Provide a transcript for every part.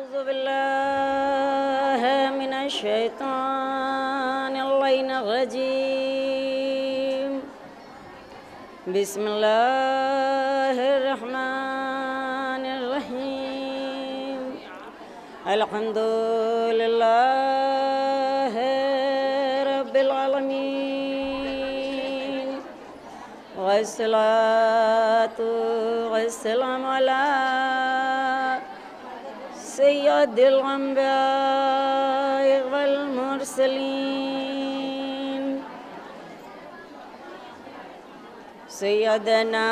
औज़ु बिल्लाहि मिनश शैतानिर रजीम। बिस्मिल्लाहिर रहमानिर रहीम। अल्हम्दुलिल्लाहि रब्बिल आलमीन। वस्सलातु वस्सलामु अला सय्यदिल अंबिया'i वल मुरसलीन। सय्यदना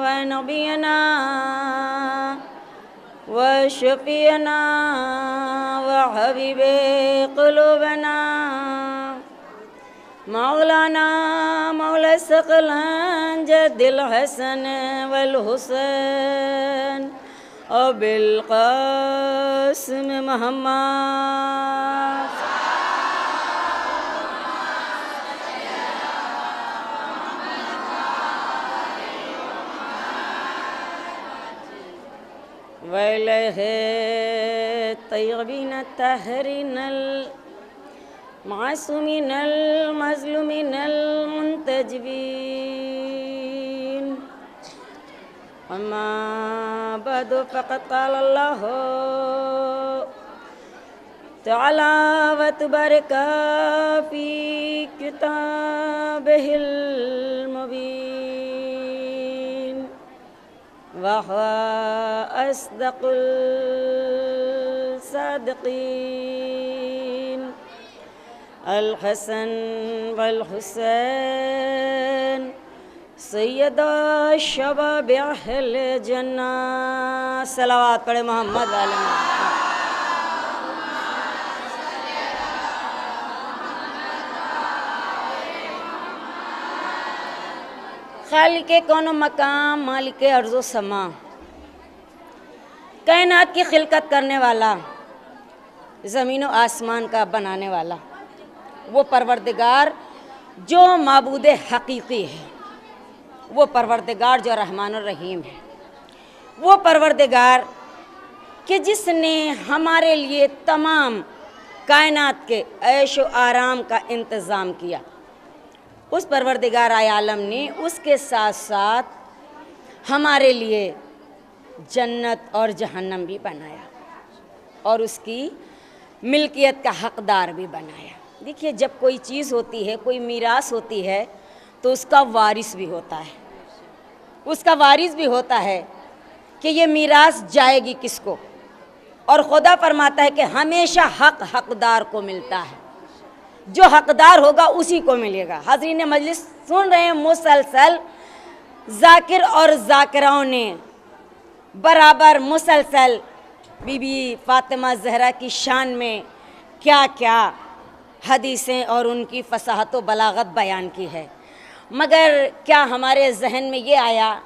व नबियना व शफीअना व हबीबे क़ुलूबना मौलाना मौला सकलन जद्दिल हसन वल हुसैन अबिल क़ासिम मोहम्मद। वैलहे तय्यबीन तहरीनल मासूमिनल मज़लूमिनल मुंतजबीन। अम्मा बअदु फ़क़द क़ाल अल्लाहु तआला व तबारका फ़ी किताबिहिल मुबीन व हुवा अस्दक़ुल सादिक़ीन। अल हसन वल हुसैन सैयदा शबाब अहल जन्ना। सलावत पढ़े मोहम्मद वाले खालिक़े कौनो मकाम मालिके अर्ज़ो समा, कायनात की खिलकत करने वाला, ज़मीन व आसमान का बनाने वाला, वो परवरदिगार जो माबूद हकीकी है, वो परवरदिगार जो रहमान और रहीम है, वो परवरदिगार कि जिसने हमारे लिए तमाम कायनात के ऐश व आराम का इंतज़ाम किया। उस परवरदिगार आलम ने उसके साथ साथ हमारे लिए जन्नत और जहन्नम भी बनाया और उसकी मिल्कियत का हकदार भी बनाया। देखिए, जब कोई चीज़ होती है, कोई मीरास होती है, तो उसका वारिस भी होता है। उसका वारिस भी होता है कि ये मीरास जाएगी किसको, और खुदा फरमाता है कि हमेशा हक हकदार को मिलता है, जो हकदार होगा उसी को मिलेगा। हाज़रीन मजलिस सुन रहे हैं, मुसलसल जाकिर और जाकिराओं ने बराबर मुसलसल बीबी फ़ातिमा ज़हरा की शान में क्या क्या हदीसें और उनकी फ़साहत व बलागत बयान की है। मगर क्या हमारे जहन में ये आया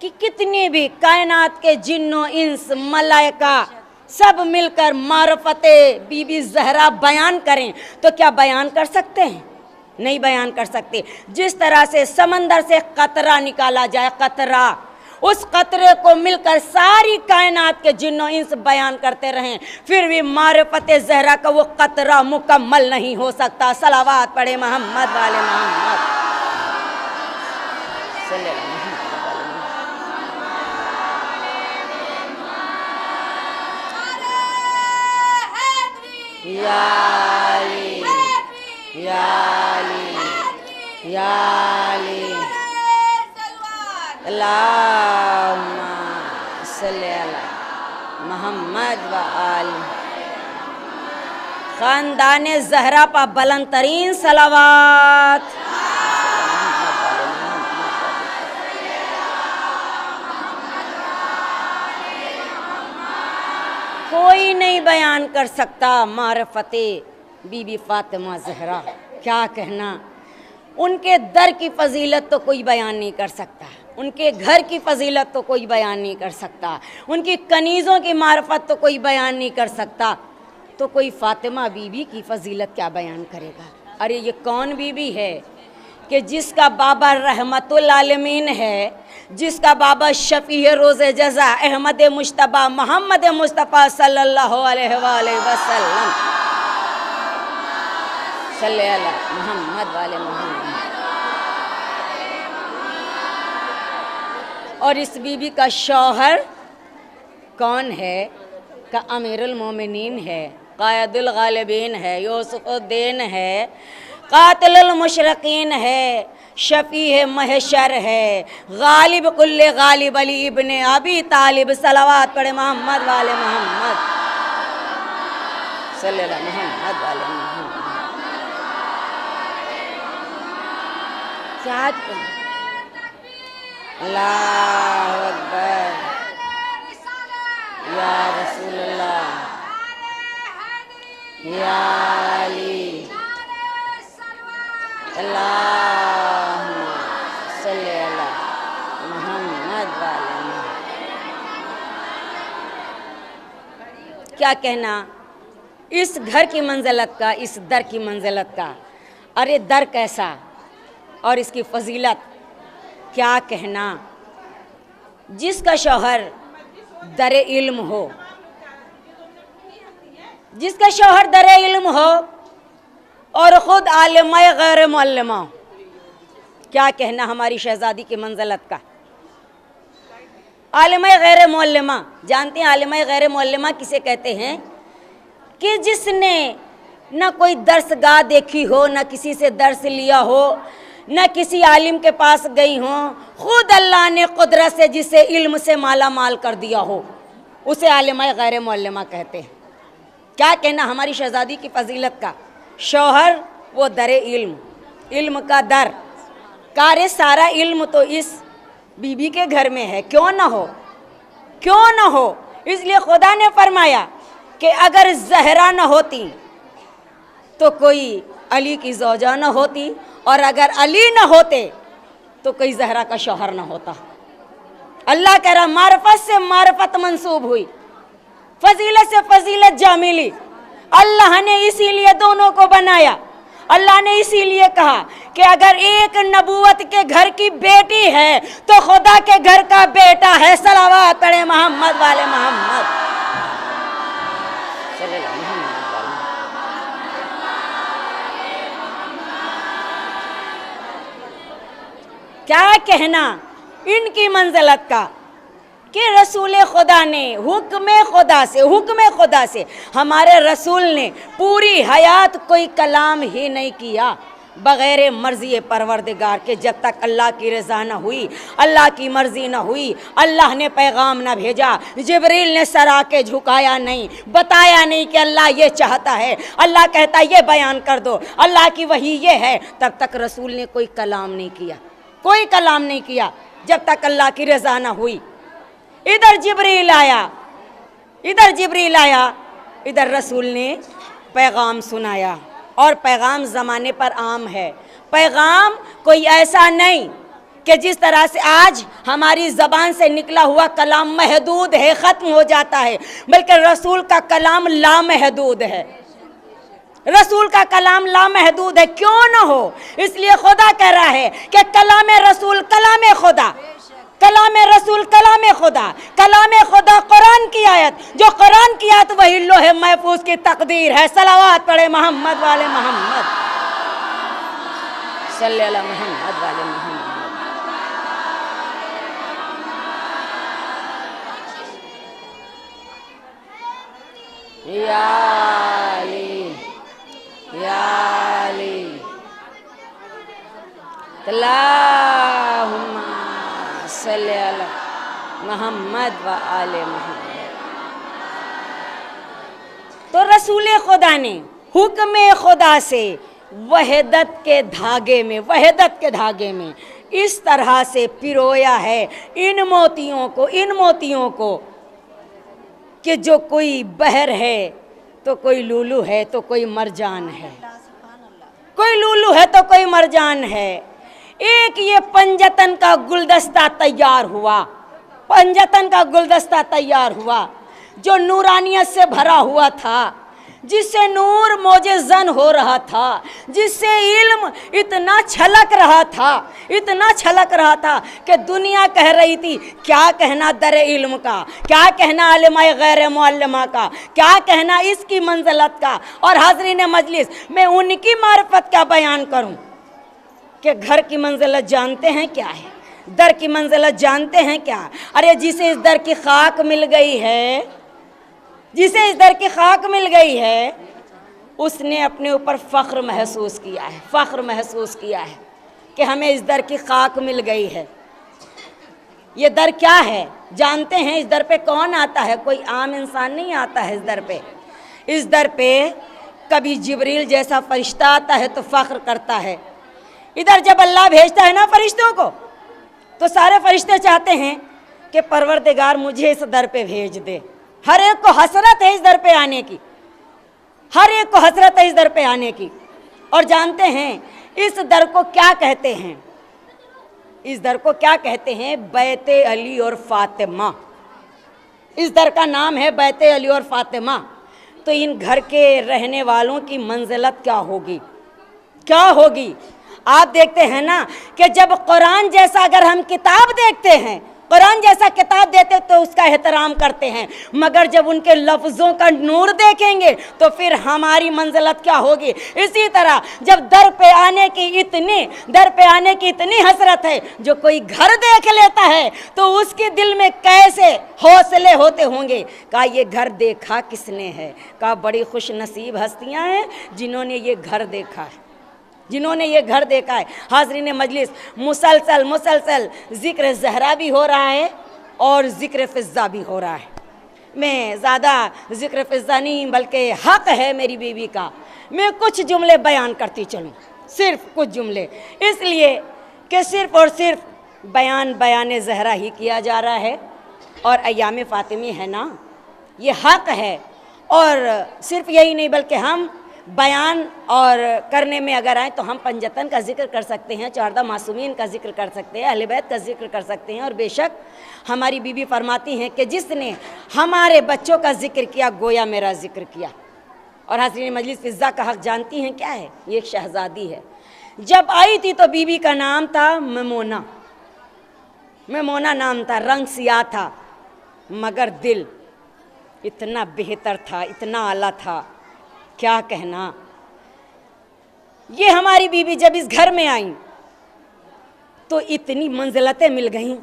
कि कितनी भी कायनात के जिन्नो इंस मलाइका सब मिलकर मारफते बीबी ज़हरा बयान करें तो क्या बयान कर सकते हैं? नहीं बयान कर सकते। जिस तरह से समंदर से कतरा निकाला जाए, कतरा, उस कतरे को मिलकर सारी कायनात के जिन्नो इंस बयान करते रहें, फिर भी मारफते ज़हरा का वो कतरा मुकम्मल नहीं हो सकता। सलावात पढ़े मोहम्मद वाले मोहम्मद। या अली या अली या अली अल्लाहुम्मा सल्ली अला मोहम्मद व आली। ख़ानदान ज़हरा पर बुलंद तरीन सलावात। कोई नहीं बयान कर सकता मारफते बीबी फ़ातिमा ज़हरा। क्या कहना, उनके दर की फ़जीलत तो कोई बयान नहीं कर सकता, उनके घर की फ़जीलत तो कोई बयान नहीं कर सकता, उनकी कनीज़ों की मारफत तो कोई बयान नहीं कर सकता, तो कोई फ़ातिमा बीबी की फ़जीलत क्या बयान करेगा। अरे ये कौन बीबी है कि जिसका बाबा रहमतुल आलमीन है, जिसका बाबा शफी है रोज़े जज़ा अहमद मुश्तबा मोहम्मद मुस्तफ़ा सल्लल्लाहु अलैहि वसल्लम। सल्ले अला मोहम्मद वाले मोहम्मद। और इस बीबी का शौहर कौन है? का अमीरुल मोमिनीन है, कायदुल गालिबीन है, यूसुफुद्दीन है, कातिलुल मुशरकीन है, शफी है, महशर है, गालिब कुल्ले गालिब अली इब्ने अबी तालिब। सलावत पढ़े मोहम्मद वाले मोहम्मद, सल्लल्लाहु मोहम्मद वाले मोहम्मद। क्या अल्लाहु अकबर या रसूलल्लाह या अली अल्लाहुम्मा सल्ली अला मोहम्मद वाले मोहम्मद। क्या कहना इस घर की मंजिलत का, इस दर की मंजिलत का। अरे दर कैसा और इसकी फजीलत क्या कहना। जिसका शौहर दरे इल्म हो, जिसका शौहर दरे इल्म हो और ख़ुद आलिमा गैर मुअल्लिमा, क्या कहना हमारी शहजादी की मंजिलत का। आलिमा गैर मुअल्लिमा, जानते हैं आलिमा गैर मुअल्लिमा किसे कहते हैं? कि जिसने न कोई दर्सगाह देखी हो, न किसी से दर्स लिया हो, न किसी आलिम के पास गई हो, खुद अल्लाह ने कुदरत से जिसे इल्म से माला माल कर दिया हो, उसे आलिमा गैर मुअल्लिमा कहते हैं। क्या कहना हमारी शहजादी की फजीलत का। शौहर वो दरे इल्म, इल्म का दर कार्य, सारा इल्म तो इस बीबी के घर में है। क्यों ना हो, क्यों ना हो। इसलिए खुदा ने फरमाया कि अगर जहरा न होती तो कोई अली की ज़ौजा न होती, और अगर अली न होते तो कोई जहरा का शौहर न होता। अल्लाह कह रहा मारफत से मारफत मंसूब हुई, फजीलत से फजीलत जा मिली। अल्लाह ने इसीलिए दोनों को बनाया। अल्लाह ने इसीलिए कहा कि अगर एक नबूवत के घर की बेटी है तो खुदा के घर का बेटा है। सलावत पढ़े मोहम्मद वाले मोहम्मद। क्या कहना इनकी मंजिलत का कि रसूल खुदा ने हुक्म खुदा से हमारे रसूल ने पूरी हयात कोई कलाम ही नहीं किया बग़ैर मर्ज़ी परवरदिगार के। जब तक अल्लाह की रज़ा न हुई, अल्लाह की मर्ज़ी न हुई, अल्लाह ने पैगाम न भेजा, जिब्रील ने सर आके झुकाया नहीं, बताया नहीं कि अल्लाह ये चाहता है, अल्लाह कहता ये बयान कर दो, अल्लाह की वही ये है, तब तक रसूल ने कोई कलाम नहीं किया, कोई कलाम नहीं किया जब तक अल्लाह की रज़ा न हुई। इधर जिब्रील आया, इधर रसूल ने पैगाम सुनाया, और पैगाम ज़माने पर आम है। पैगाम कोई ऐसा नहीं कि जिस तरह से आज हमारी ज़बान से निकला हुआ कलाम महदूद है, ख़त्म हो जाता है, बल्कि रसूल का कलाम लामहदूद है। रसूल का कलाम लामहदूद है। क्यों न हो, इसलिए खुदा कह रहा है कि कलाम रसूल कलाम खुदा, कलाम रसूल कलाम खुदा, कलाम खुदा कुरान की आयत, जो कुरान की आयत वही लोहे महफूज की तकदीर है। सलावत पढ़े मोहम्मद वाले मोहम्मद, सल्लल्लाहु मोहम्मद वाले मोहम्मद। या अली या अली अल्लाहुम्मा सल्ली अला मोहम्मद व आले मोहम्मद। तो रसूल खुदा ने हुक्म खुदा से वहदत के धागे में इस तरह से पिरोया है इन मोतियों को कि जो कोई बहर है तो कोई लूलू है तो कोई मरजान है, कोई लूलू है तो कोई मरजान है। एक ये पंजतन का गुलदस्ता तैयार हुआ, जो नूरानियत से भरा हुआ था, जिससे नूर मोजेज़न हो रहा था, जिससे इल्म इतना छलक रहा था, इतना छलक रहा था कि दुनिया कह रही थी क्या कहना दर इल्म का, क्या कहना आलिमा गैर मुअल्लिमा का, क्या कहना इसकी मंज़लत का। और हाज़रीन मजलिस, मैं उनकी मारिफत का बयान करूं कि घर की मंज़लत जानते हैं क्या है, दर की मंज़लत जानते हैं क्या। अरे जिसे इस दर की खाक मिल गई है, जिसे इस दर की खाक मिल गई है, उसने अपने ऊपर फ़ख्र महसूस किया है, फ़ख्र महसूस किया है कि हमें इस दर की खाक मिल गई है। ये दर क्या है जानते हैं? इस दर पे कौन आता है? कोई आम इंसान नहीं आता है इस दर पे। इस दर पे कभी जिब्रील जैसा फरिश्ता आता है तो फ़ख्र करता है। इधर जब अल्लाह भेजता है ना फरिश्तों को, तो सारे फरिश्ते चाहते हैं कि परवरदिगार मुझे इस दर पे भेज दे। हर एक को हसरत है इस दर पे आने की, हर एक को हसरत है इस दर पे आने की। और जानते हैं इस दर को क्या कहते हैं? इस दर को क्या कहते हैं? बैते अली और फातिमा। इस दर का नाम है बैते अली और फातिमा। तो इन घर के रहने वालों की मंजिलत क्या होगी, क्या होगी? आप देखते हैं ना कि जब कुरान जैसा अगर हम किताब देखते हैं, कुरान जैसा किताब देते तो उसका एहतराम करते हैं, मगर जब उनके लफ्ज़ों का नूर देखेंगे तो फिर हमारी मंजिलत क्या होगी। इसी तरह जब दर पे आने की इतनी हसरत है, जो कोई घर देख लेता है तो उसके दिल में कैसे हौसले होते होंगे। कहा ये घर देखा किसने है? कहा बड़ी खुश नसीब हस्तियाँ हैं जिन्होंने ये घर देखा है, जिन्होंने ये घर देखा है। हाज़रीन मजलिस, मुसलसल ज़िक्र ज़हरा भी हो रहा है और ज़िक्र फ़िज़्ज़ा भी हो रहा है। मैं ज़्यादा ज़िक्र फ़िज़्ज़ा नहीं बल्कि हक़ है मेरी बीवी का, मैं कुछ जुमले बयान करती चलूँ, सिर्फ़ कुछ जुमले, इसलिए कि सिर्फ़ और सिर्फ बयान ज़हरा ही किया जा रहा है और अय्याम फ़ातिमी है ना, ये हक़ है। और सिर्फ़ यही नहीं बल्कि हम बयान और करने में अगर आए तो हम पंजतन का जिक्र कर सकते हैं, 14 मासूमीन का जिक्र कर सकते हैं, अहले बैत का जिक्र कर सकते हैं। और बेशक हमारी बीबी फरमाती हैं कि जिसने हमारे बच्चों का जिक्र किया गोया मेरा जिक्र किया। और हाज़रीन मजलिस, फ़िज़्ज़ा का हक़ जानती हैं क्या है? ये एक शहज़ादी है। जब आई थी तो बीबी का नाम था मेमोना, मेमोना नाम था, रंग सियाह था, मगर दिल इतना बेहतर था, इतना आला था, क्या कहना। ये हमारी बीबी जब इस घर में आई तो इतनी मंजिलतें मिल गईं,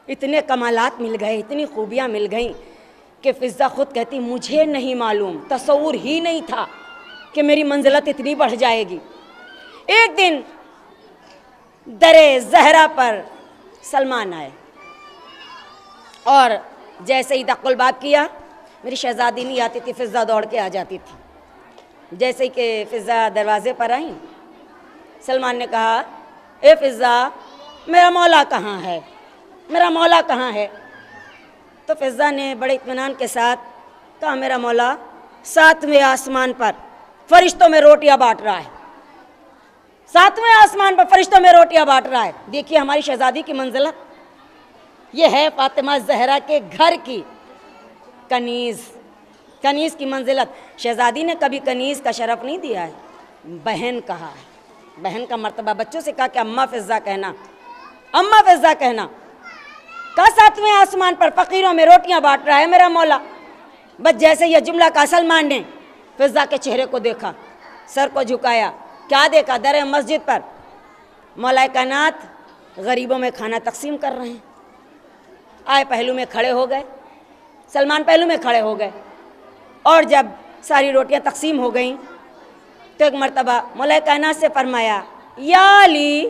इतने कमालात मिल गए, इतनी खूबियाँ मिल गईं कि फ़िज़्ज़ा ख़ुद कहती मुझे नहीं मालूम, तसव्वुर ही नहीं था कि मेरी मंजिलत इतनी बढ़ जाएगी। एक दिन दरे ज़हरा पर सलमान आए और जैसे ही दक़ुल बाब किया, मेरी शहज़ादी नहीं आती थी, फ़िज़्ज़ा दौड़ के आ जाती थी। जैसे ही कि फ़िज़्ज़ा दरवाज़े पर आई, सलमान ने कहा ए फ़िज़्ज़ा, मेरा मौला कहाँ है, मेरा मौला कहाँ है? तो फ़िज़्ज़ा ने बड़े इत्मीनान के साथ कहा मेरा मौला 7वें आसमान पर फ़रिश्तों में रोटियां बांट रहा है, 7वें आसमान पर फ़रिश्तों में रोटियां बांट रहा है। देखिए हमारी शहज़ादी की मंजिलत, ये है फ़ातिमा ज़हरा के घर की कनीज़ की मंजिलत। शहज़ादी ने कभी कनीज़ का शरफ़ नहीं दिया है, बहन कहा है, बहन का मर्तबा। बच्चों से कहा कि अम्मा फ़िज़्ज़ा कहना, अम्मा फ़िज़्ज़ा कहना। कहा 7वें आसमान पर फ़कीरों में रोटियां बांट रहा है मेरा मौला। बस जैसे यह जुमला कहा, सलमान ने फ़िज़्ज़ा के चेहरे को देखा, सर को झुकाया। क्या देखा? दर मस्जिद पर मौला कायनात गरीबों में खाना तकसीम कर रहे हैं। आए पहलू में खड़े हो गए, सलमान पहलू में खड़े हो गए, और जब सारी रोटियां तकसीम हो गईं तो एक मर्तबा मौला कायनात से फरमाया या अली।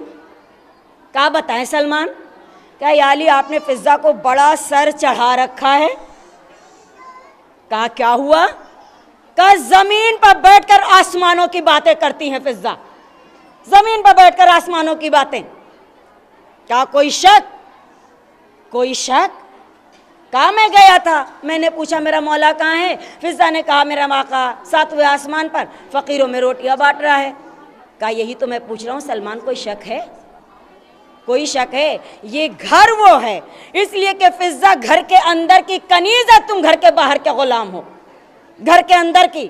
क्या बताएं सलमान? क्या या अली आपने फ़िज़्ज़ा को बड़ा सर चढ़ा रखा है। कहा क्या हुआ? कहा ज़मीन पर बैठकर आसमानों की बातें करती हैं फ़िज़्ज़ा, ज़मीन पर बैठकर आसमानों की बातें। क्या कोई शक? कोई शक? कहा मैं गया था, मैंने पूछा मेरा मौला कहाँ है? फ़िज़्ज़ा ने कहा मेरा आका 7वें आसमान पर फ़कीरों में रोटियां बांट रहा है। कहा यही तो मैं पूछ रहा हूँ सलमान, कोई शक है? कोई शक है? ये घर वो है इसलिए कि फ़िज़्ज़ा घर के अंदर की कनीज़ है, तुम घर के बाहर के ग़ुलाम हो, घर के अंदर की।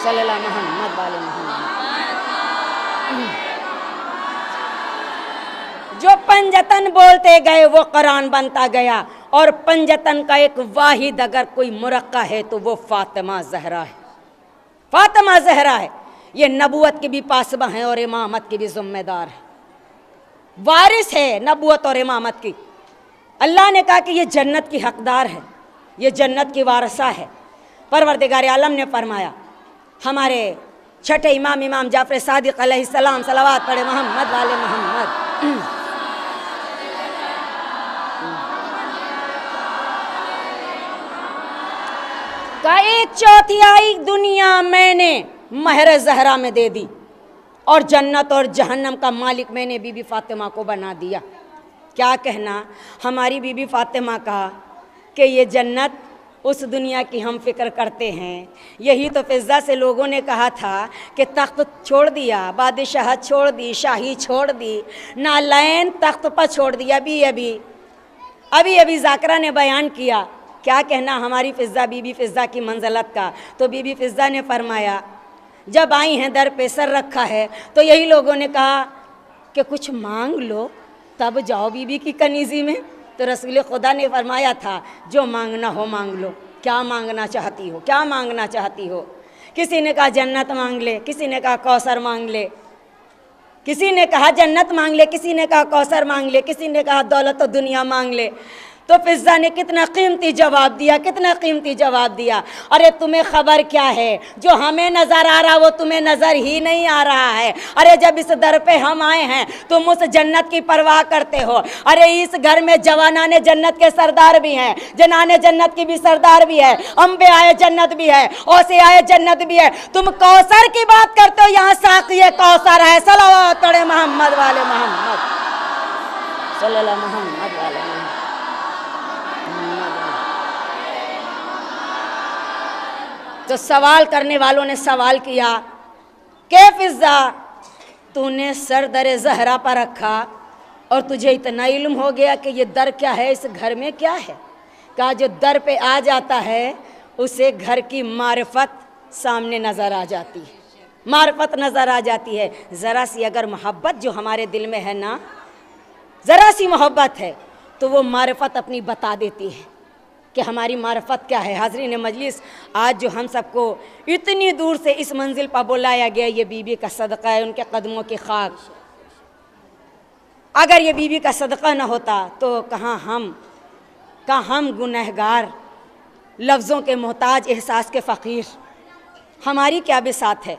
सल्लल्लाहु मोहम्मद वाले मोहम्मद। जो पंजतन बोलते गए वो कुरान बनता गया, और पंजतन का एक वाहिद अगर कोई मुरक्का है तो वो फातिमा ज़हरा है। फातिमा ज़हरा है, ये नबूवत की भी पासबा है और इमामत की भी ज़िम्मेदार है, वारिस है नबूवत और इमामत की। अल्लाह ने कहा कि ये जन्नत की हकदार है, ये जन्नत की वारसा है। परवरदिगार आलम ने फरमाया, हमारे छठे इमाम इमाम जाफर सादिक अलैहिस्सलाम सलावत पढ़े मोहम्मद वाले मोहम्मद। का 1/4 दुनिया मैंने महर ज़हरा में दे दी, और जन्नत और जहन्नम का मालिक मैंने बीबी फातिमा को बना दिया। क्या कहना हमारी बीबी फातिमा का कि ये जन्नत उस दुनिया की हम फिक्र करते हैं। यही तो फिज़ा से लोगों ने कहा था कि तख्त छोड़ दिया, बादशाह छोड़ दी, शाही छोड़ दी, नालैन तख्त पर छोड़ दिया। अभी ज़ाकरा ने बयान किया, क्या कहना हमारी फिज़ा बीबी फिज़ा की मंज़लत का। तो बीबी फिज़ा ने फरमाया, जब आई हैं दर पे सर रखा है तो यही लोगों ने कहा कि कुछ मांग लो तब जाओ बीबी की कनीज़ी में। तो रसूल खुदा ने फरमाया था, जो मांगना हो मांग लो। क्या मांगना चाहती हो, क्या मांगना चाहती हो? किसी ने कहा जन्नत मांग ले, किसी ने कहा कौसर मांग ले, किसी ने कहा जन्नत मांग ले, किसी ने कहा कौसर मांग ले, किसी ने कहा दौलत और दुनिया मांग ले। तो फिज़ा ने कितना कीमती जवाब दिया, कितना कीमती जवाब दिया। अरे तुम्हें खबर क्या है, जो हमें नज़र आ रहा वो तुम्हें नज़र ही नहीं आ रहा है। अरे जब इस दर पे हम आए हैं तुम उस जन्नत की परवाह करते हो। अरे इस घर में जवानाने जन्नत के सरदार भी हैं, जनाने जन्नत की भी सरदार भी है, अम्बे आए जन्नत भी है, औसे आए जन्नत भी है। तुम कौसर की बात करते हो, यहाँ साक़िए कौसर है। सल्लल्लाहु अलैहि मोहम्मद वाले मोहम्मद, सल्लल्लाहु मोहम्मद वाले मोहम्मद। तो सवाल करने वालों ने सवाल किया कि फिज़ा तूने सर दर ज़हरा पर रखा और तुझे इतना इल्म हो गया कि ये दर क्या है, इस घर में क्या है। कहा जो दर पे आ जाता है उसे घर की मारिफत सामने नज़र आ जाती है, मारिफत नज़र आ जाती है। ज़रा सी अगर मोहब्बत जो हमारे दिल में है ना, ज़रा सी मोहब्बत है तो वो मारिफत अपनी बता देती है कि हमारी मारिफत क्या है। हाज़रीन मजलिस, आज जो हम सबको इतनी दूर से इस मंजिल पर बुलाया गया, ये बीबी का सदका है, उनके कदमों की खाक। अगर ये बीबी का सदका न होता तो कहाँ हम गुनहगार, लफ्ज़ों के मोहताज, एहसास के फ़कीर, हमारी क्या बिसात है।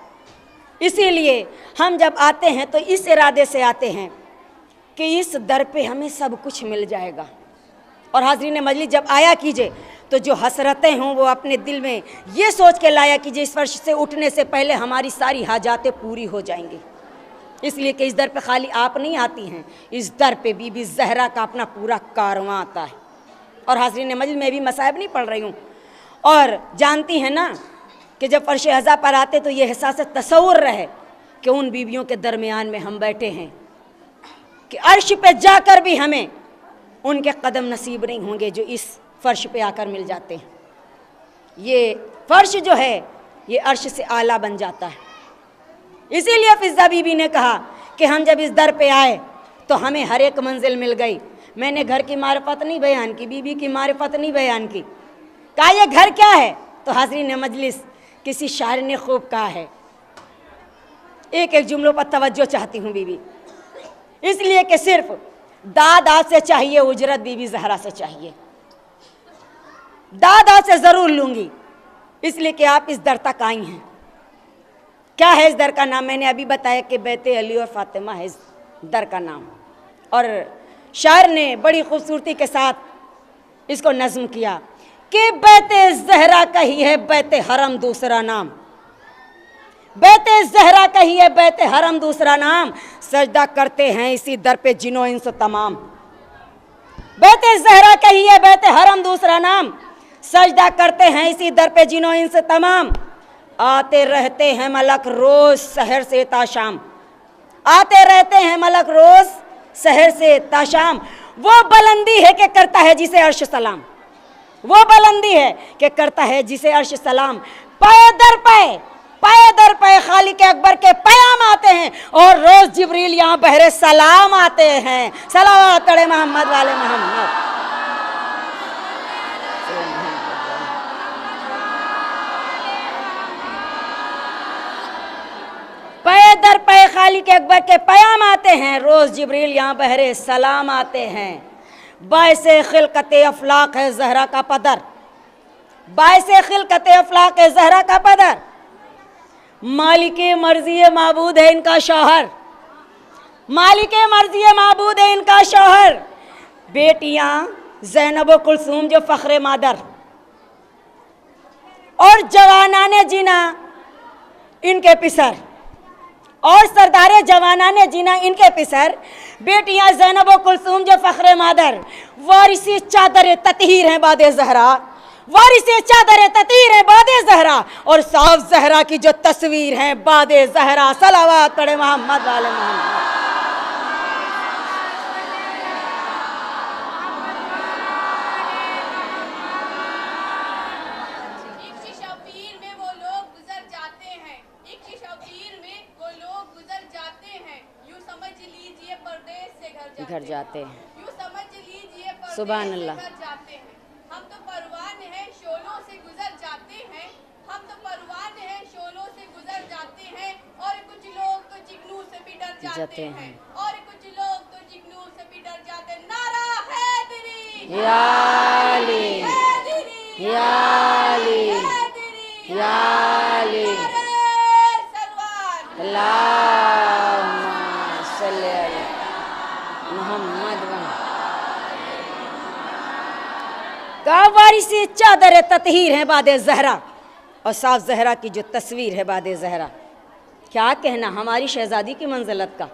इसीलिए हम जब आते हैं तो इस इरादे से आते हैं कि इस दर पे हमें सब कुछ मिल जाएगा। और हाज़रीन मजलिस, जब आया कीजिए तो जो हसरतें हों वो अपने दिल में ये सोच के लाया कीजिए, इस फर्श से उठने से पहले हमारी सारी हाजातें पूरी हो जाएंगी। इसलिए कि इस दर पे खाली आप नहीं आती हैं, इस दर पे बीबी ज़हरा का अपना पूरा कारवां आता है। और हाज़रीन मजलिस, मैं भी मसाइब नहीं पढ़ रही हूँ, और जानती हैं ना कि जब फर्श हज़ा पर आते तो ये एहसास तसव्वुर रहे कि उन बीवियों के दरमियान में हम बैठे हैं कि अर्श पे जाकर भी हमें उनके कदम नसीब नहीं होंगे जो इस फ़र्श पे आकर मिल जाते हैं। ये फ़र्श जो है ये अर्श से आला बन जाता है। इसीलिए फिज़ा बीबी ने कहा कि हम जब इस दर पे आए तो हमें हर एक मंजिल मिल गई। मैंने घर की मारिफत नहीं बयान की, बीबी की मारिफत नहीं बयान की। कहा ये घर क्या है? तो हाज़रीन मजलिस, किसी शायर ने खूब कहा है, एक एक जुमलों पर तवज्जो चाहती हूँ बीबी, इसलिए कि सिर्फ दादा से चाहिए उजरत, बीबी ज़हरा से चाहिए। दादा से ज़रूर लूँगी इसलिए कि आप इस दर तक आई हैं। क्या है इस दर का नाम? मैंने अभी बताया कि बैते अली और फातिमा है इस दर का नाम। और शायर ने बड़ी खूबसूरती के साथ इसको नज़्म किया कि बैते ज़हरा का ही है बैते हरम दूसरा नाम, बैते ज़हरा का ही है बैते हरम दूसरा नाम, सजदा करते हैं इसी दर पे जिनो इंस तमाम। बैते ज़हरा का ही है बैते हरम दूसरा नाम, सजदा करते हैं इसी दर पे जिनो इंस तमाम। आते रहते हैं मलक रोज़ सहर से ताशाम, आते रहते हैं मलक रोज़ सहर से ताशाम। वो बुलंदी है कि करता है जिसे अर्श सलाम, वो बुलंदी है कि करता है जिसे अर्श सलाम। पाए दर पाए पाए दर पे खालिक अकबर के पैगाम आते हैं और रोज जिब्रील यहाँ बहरे सलाम आते हैं। सलावत पढ़े मोहम्मद वाले मोहम्मद। पे दर पे खालिक अकबर के पैगाम आते हैं, रोज जिब्रील यहाँ बहरे सलाम आते हैं। बाइसे खिलकत अफलाक है जहरा का पदर, बाइसे खिलकत अफलाक है जहरा का पदर। मालिके मर्जी माबूद है इनका शौहर, मालिके मर्जी माबूद है इनका शौहर। बेटियां ज़ैनब कुलसूम जो फ़ख्रे मादर, और जवानाने जीना इनके पिसर, और सरदारे जवानाने जीना इनके पिसर। बेटियां ज़ैनब कुलसूम जो फ़ख्रे मादर, वारिसी चादर ततहीर हैं बादे ज़हरा, वारिसी चादर ततहीर है बादे ज़हरा। और साफ ज़हरा की जो तस्वीर है बादे ज़हरा। सलावत पढ़े मोहम्मद वाले मोहम्मद। घर जाते हैं, यूं समझ लीजिए सुभान अल्लाह। हम तो परवान हैं शोलों से गुजर जाते हैं, हम तो परवान हैं शोलों से गुजर जाते हैं। और कुछ लोग तो जिग्नू से भी डर जाते हैं, और कुछ लोग तो जिग्नू से भी डर जाते हैं। नारा हैदरी या अली, या अली, या अली, अल्लाहुम्मा सल्ली अला मोहम्मद। का वारिसी चादर ततहीर है बादे ज़हरा, और साफ ज़हरा की जो तस्वीर है बादे ज़हरा। क्या कहना हमारी शहज़ादी की मंजिलत का,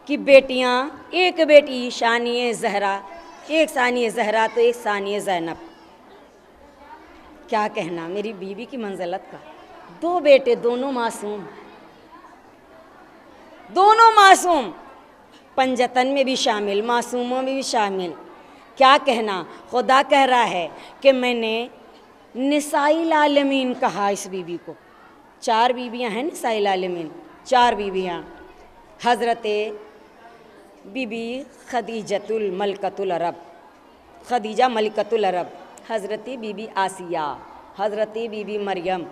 कि बेटियां, एक बेटी शानिए ज़हरा, एक सानिए ज़हरा तो एक सानिए ज़ैनब। क्या कहना मेरी बीवी की मंजिलत का। दो बेटे, दोनों मासूम, दोनों मासूम, पंजतन में भी शामिल, मासूमों में भी शामिल। क्या कहना, खुदा कह रहा है कि मैंने निसाइल आलमीन कहा इस बीवी को। चार बीबियां हैं निसाइल आलमीन, चार बीबियां। हज़रत बीबी खदीजतुल मलकतुल अरब, खदीजा मलकतुल अरब, हज़रत बीबी आसिया, हज़रत बीबी मरियम,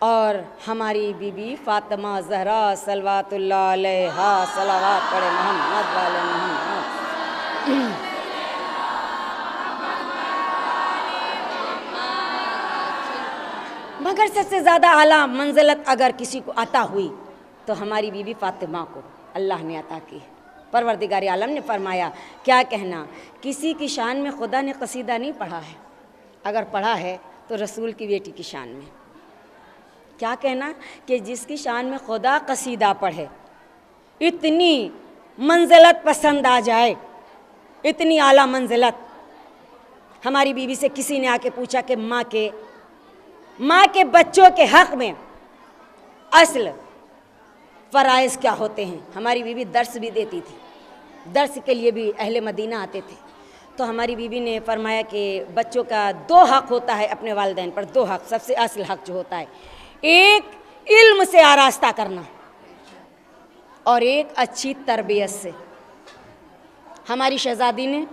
और हमारी बीबी फ़ातिमा ज़हरा सलवातुल्लाह अलैहा। सलावत पढ़े मोहम्मद वाले मोहम्मद। मगर सबसे ज़्यादा आला मंजिलत अगर किसी को अता हुई तो हमारी बीबी फ़ातिमा को अल्लाह ने अता की। परवरदिगार आलम ने फरमाया, क्या कहना, किसी की शान में खुदा ने कसीदा नहीं पढ़ा है, अगर पढ़ा है तो रसूल की बेटी की शान में। क्या कहना कि जिसकी शान में खुदा कसीदा पढ़े, इतनी मंजिलत पसंद आ जाए, इतनी आला मंजिलत। हमारी बीवी से किसी ने आके पूछा कि माँ के बच्चों के हक़ में असल फ़राइज़ क्या होते हैं। हमारी बीवी दर्स भी देती थी, दर्स के लिए भी अहले मदीना आते थे। तो हमारी बीवी ने फरमाया कि बच्चों का दो हक़ होता है अपने वालिदैन पर, दो हक़। सबसे असल हक़ जो होता है, एक इल्म से आरास्ता करना और एक अच्छी तरबियत से। हमारी शहज़ादी ने,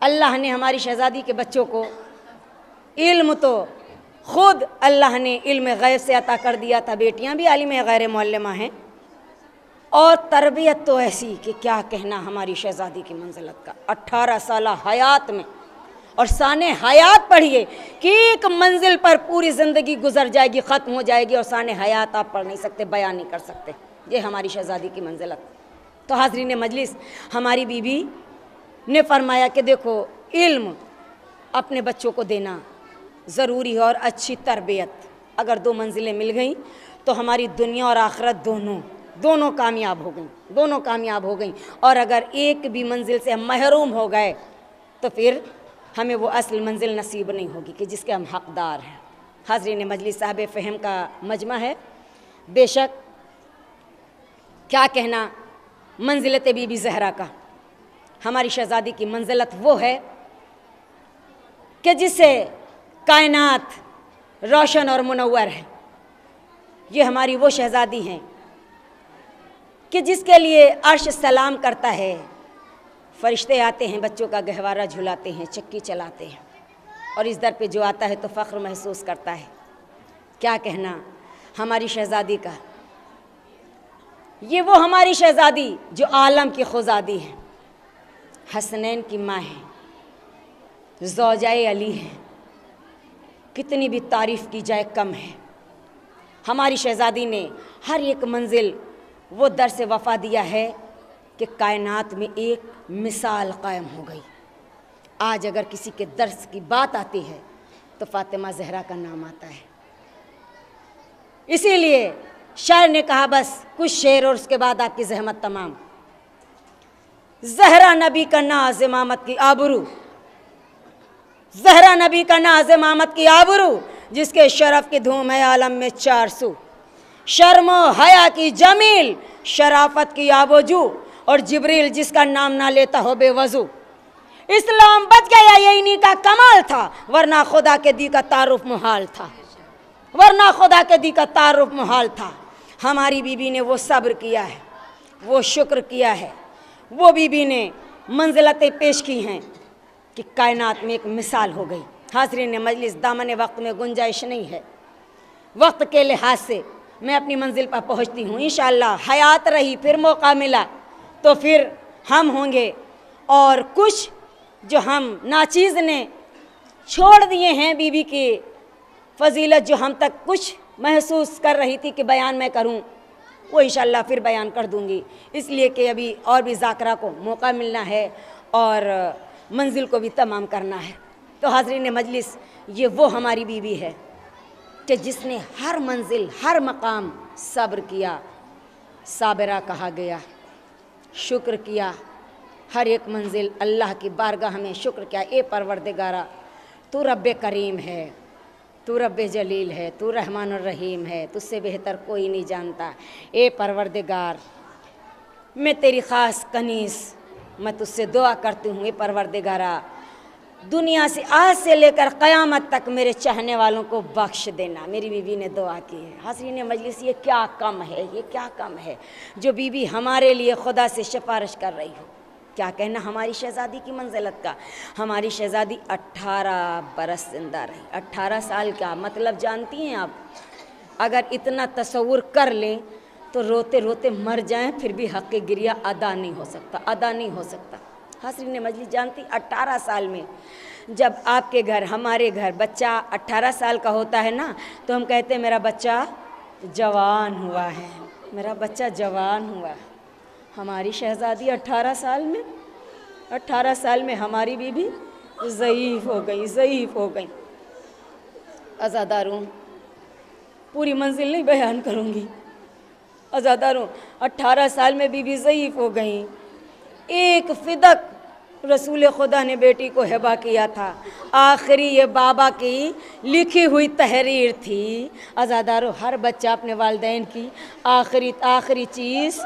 अल्लाह ने हमारी शहज़ादी के बच्चों को इल्म तो ख़ुद अल्लाह ने इल्म गैब से अता कर दिया था, बेटियां भी आलिम गैर मुअल्लिमा हैं, और तरबियत तो ऐसी कि क्या कहना हमारी शहज़ादी की मंजिलत का। 18 साल हयात में, और साने हयात पढ़िए कि एक मंजिल पर पूरी ज़िंदगी गुजर जाएगी, ख़त्म हो जाएगी, और साने हयात आप पढ़ नहीं सकते, बयान नहीं कर सकते। ये हमारी शहज़ादी की मंजिलत। तो हाज़रीन मजलिस, हमारी बीवी ने फरमाया कि देखो, इल्म अपने बच्चों को देना ज़रूरी है और अच्छी तरबियत। अगर दो मंजिलें मिल गई तो हमारी दुनिया और आखिरत दोनों कामयाब हो गई, दोनों कामयाब हो गई। और अगर एक भी मंजिल से हम महरूम हो गए तो फिर हमें वो असल मंजिल नसीब नहीं होगी कि जिसके हम हक़दार हैं। हाज़रीन मजलिस, साहिब फ़हम का मजमा है बेशक। क्या कहना मंजिलत बीबी ज़हरा का। हमारी शहज़ादी की मंजिलत वो है कि जिससे कायनात रोशन और मुनव्वर है। ये हमारी वो शहज़ादी हैं कि जिसके लिए अर्श सलाम करता है, फरिश्ते आते हैं, बच्चों का गहवारा झुलाते हैं, चक्की चलाते हैं, और इस दर पे जो आता है तो फ़ख्र महसूस करता है। क्या कहना हमारी शहज़ादी का। ये वो हमारी शहज़ादी जो आलम की खुजादी है, हसनैन की माँ है, ज़ौजाए अली है, कितनी भी तारीफ़ की जाए कम है। हमारी शहज़ादी ने हर एक मंजिल वो दर से वफ़ा दिया है कि कायनात में एक मिसाल कायम हो गई। आज अगर किसी के दर्स की बात आती है तो फ़ातिमा ज़हरा का नाम आता है। इसीलिए शायर ने कहा बस कुछ शेर और उसके बाद आपकी ज़हमत तमाम। ज़हरा नबी का नाज़ इमामत की आबरू, ज़हरा नबी का नाज़ इमामत की आबरू, जिसके शरफ़ की धूम है आलम में 400। शर्मो हया की जमील, शराफत की आबोजू, और जिब्रील जिसका नाम ना लेता हो बेवजू। इस्लाम बच गया ये इन्हीं का कमाल था, वरना खुदा के दी का तारुफ मुहाल था, वरना खुदा के दी का तारुफ मुहाल था। हमारी बीबी ने वो सब्र किया है, वो शुक्र किया है, वो बीबी ने मंजिलतें पेश की हैं कि कायनात में एक मिसाल हो गई। हाज़रीन मजलिस, दामन वक्त में गुंजाइश नहीं है, वक्त के लिहाज से मैं अपनी मंजिल पर पहुंचती हूँ। इंशाअल्लाह हयात रही, फिर मौका मिला तो फिर हम होंगे, और कुछ जो हम नाचीज़ ने छोड़ दिए हैं बीबी की फजीलत, जो हम तक कुछ महसूस कर रही थी कि बयान मैं करूं, वो इंशाअल्लाह फिर बयान कर दूंगी, इसलिए कि अभी और भी ज़ाकरा को मौका मिलना है और मंजिल को भी तमाम करना है। तो हाज़रीन मजलिस, ये वो हमारी बीवी है कि जिसने हर मंजिल हर मकाम सब्र किया, साबिरा कहा गया, शुक्र किया। हर एक मंजिल अल्लाह की बारगाह में शुक्र किया। ए परवरदिगारा, तू रब्बे करीम है, तू रब्बे जलील है, तू रहमान और रहीम है, तुझसे बेहतर कोई नहीं जानता। ए परवरदिगार, मैं तेरी ख़ास कनीस, मैं तुझसे दुआ करती हूँ, ए परवरदिगारा, दुनिया से आज से लेकर क़यामत तक मेरे चाहने वालों को बख्श देना। मेरी बीवी ने दुआ की है। हाज़रीन मजलिस, ये क्या कम है, ये क्या कम है जो बीवी हमारे लिए खुदा से सिफारिश कर रही हो। क्या कहना हमारी शहज़ादी की मंजिलत का। हमारी शहज़ादी 18 बरस जिंदा रही। 18 साल का मतलब जानती हैं आप? अगर इतना तसव्वुर कर लें तो रोते रोते मर जाएं फिर भी हक़ गिरिया अदा नहीं हो सकता, अदा नहीं हो सकता। हाज़रीन मजलिस, जानती 18 साल में जब आपके घर हमारे घर बच्चा 18 साल का होता है ना, तो हम कहते हैं मेरा बच्चा जवान हुआ है, मेरा बच्चा जवान हुआ है। हमारी शहज़ादी 18 साल में, 18 साल में हमारी बीबी ज़ईफ़ हो गई, ज़ईफ़ हो गई। अज़ादारों, पूरी मंजिल नहीं बयान करूँगी। अज़ादारों, 18 साल में बीबी ज़ईफ़ हो गई। एक फ़िदक रसूल खुदा ने बेटी को हिबा किया था। आखिरी ये बाबा की लिखी हुई तहरीर थी। अज़ादारों, हर बच्चा अपने वालिदैन की आखिरी चीज़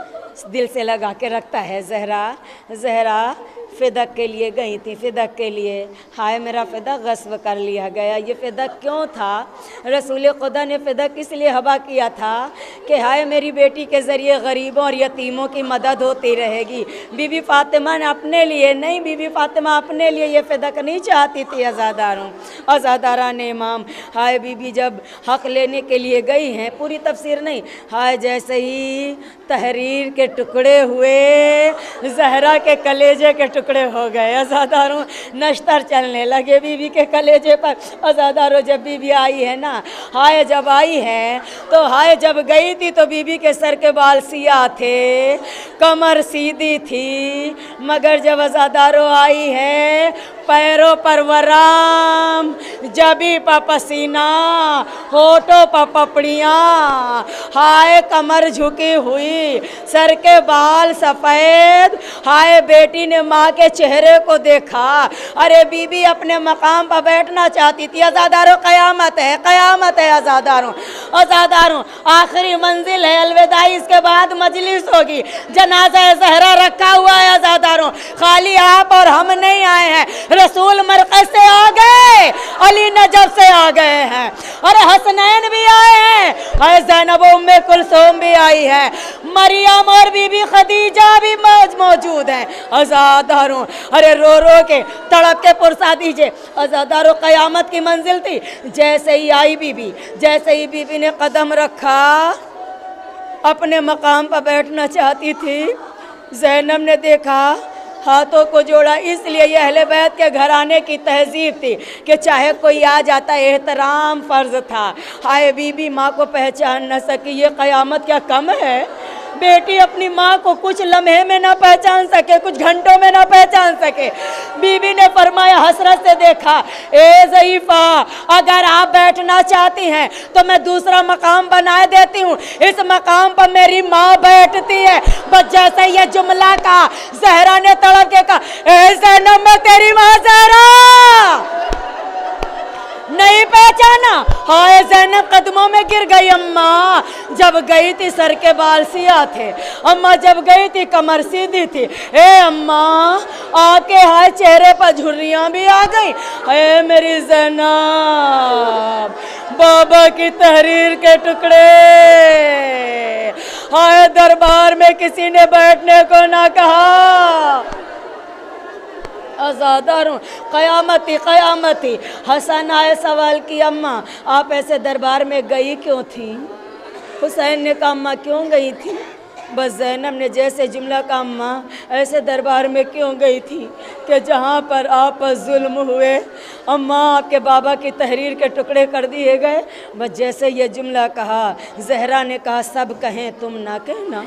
दिल से लगा के रखता है। ज़हरा, ज़हरा फ़िदक के लिए गई थी, फ़िदक के लिए। हाय मेरा फ़िदक गस्ब कर लिया गया। ये फ़िदक क्यों था? रसूल खुदा ने फ़िदक इसलिए हबा किया था कि हाय मेरी बेटी के ज़रिए गरीबों और यतीमों की मदद होती रहेगी। बीबी फ़ातिमा ने अपने लिए नहीं, बीबी फ़ातिमा अपने लिए ये फ़िदक नहीं चाहती थी। अज़ादारों, अज़ादारा ने इमाम, हाय बीबी जब हक़ लेने के लिए गई हैं, पूरी तफसीर नहीं, हाय जैसे ही तहरीर के टुकड़े हुए, ज़हरा के कलेजे के टुकड़े हो गए। अज़ादारों, नश्तर चलने लगे बीबी के कलेजे पर। अज़ादारों, जब बीबी आई है ना, हाय जब आई है तो हाय जब गई थी तो बीबी के सर के बाल सिया थे, कमर सीधी थी, मगर जब अज़ादारों आई है पैरों पर वराम, जबी पर पसीना, होठों पर पपड़ियाँ, हाय कमर झुकी हुई, सर के बाल सफ़ेद। हाय बेटी ने माँ के चेहरे को देखा। अरे बीबी अपने मकाम पर बैठना चाहती थी। अज़ादारों, क़यामत है, क़यामत है। अज़ादारों, अज़ादारों, आखिरी मंजिल है, अलविदाई, इसके बाद मजलिस होगी। जनाज़ा ज़हरा रखा हुआ है। अज़ादारों, खाली आप और हम नहीं आए हैं, रसूल मरकज़ से आ गए, अली नजफ से आ गए हैं। अरे हसनैन भी आए हैं, अरे ज़ैनब उम्मे कुलसूम भी आई है, मरियम और बीबी खदीजा भी मौजूद हैं। अज़ादारों अरे रो रो के तड़प के पुरसा दीजिए। अज़ादारों क़यामत की मंजिल थी। जैसे ही आई बीबी, जैसे ही बीबी ने कदम रखा, अपने मकाम पर बैठना चाहती थी, ज़ैनब ने देखा, हाथों को जोड़ा। इसलिए ये अहले बैत के घराने की तहजीब थी कि चाहे कोई आ जाता, एहतराम फ़र्ज था। हाय बीबी माँ को पहचान न सकी, ये क़यामत क्या कम है? बेटी अपनी माँ को कुछ लम्हे में ना पहचान सके, कुछ घंटों में ना पहचान सके। बीबी ने फरमाया, हसरत से देखा, ए ज़ईफ़ा, अगर आप बैठना चाहती हैं तो मैं दूसरा मकाम बना देती हूँ, इस मकाम पर मेरी माँ बैठती है। बस जैसे ये जुमला कहा, ज़हरा ने तड़प के कहा, ए ज़ैनब, मैं तेरी माँ ज़हरा। नहीं पहचाना? हाय ज़ैनब कदमों में गिर गई। अम्मा जब गई थी सर के बाल सिया थे, अम्मा जब गई थी कमर सीधी थी। ए अम्मा आके हाय चेहरे पर झुर्रियाँ भी आ गई। ए मेरी ज़ैनब, बाबा की तहरीर के टुकड़े। हाय दरबार में किसी ने बैठने को ना कहा। अज़ादारों क़यामती क़यामती। हसन आए, सवाल की, अम्मा आप ऐसे दरबार में गई क्यों थी? हुसैन ने कहा, अम्मा क्यों गई थी? बस ज़ैनब ने जैसे जुमला कहा, अम्मा ऐसे दरबार में क्यों गई थी कि जहाँ पर आप पर जुल्म हुए, अम्मा आपके बाबा की तहरीर के टुकड़े कर दिए गए। बस जैसे ये जुमला कहा, ज़हरा ने कहा, सब कहें तुम ना कहना।